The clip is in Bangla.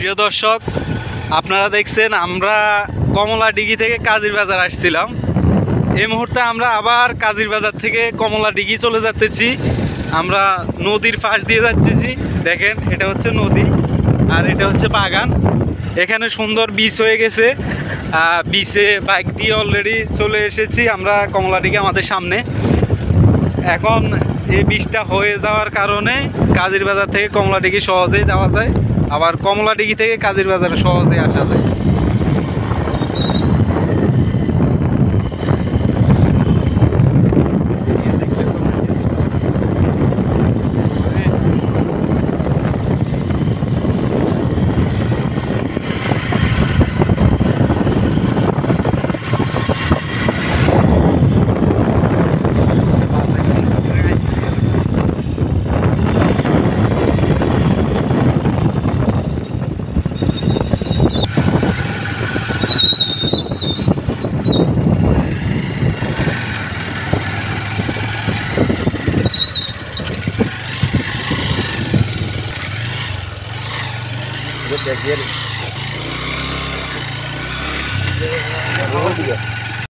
প্রিয় দর্শক, আপনারা দেখছেন আমরা কমলাডিঘি থেকে কাজীর বাজার আসছিলাম। এই মুহূর্তে আমরা আবার কাজীর বাজার থেকে কমলাডিঘি চলে যাচ্ছি। আমরা নদীর পাশ দিয়ে যাচ্ছি। দেখেন, এটা হচ্ছে নদী আর এটা হচ্ছে বাগান। এখানে সুন্দর বিচ হয়ে গেছে। বিচে বাইক দিয়ে অলরেডি চলে এসেছি আমরা কমলাডিঘি আমাদের সামনে। এখন এই বীজটা হয়ে যাওয়ার কারণে কাজীর বাজার থেকে কমলাডিঘি সহজেই যাওয়া যায়, আবার কমলাডিঘি থেকে কাজীর বাজারে সহজেই আসা যায়। Dia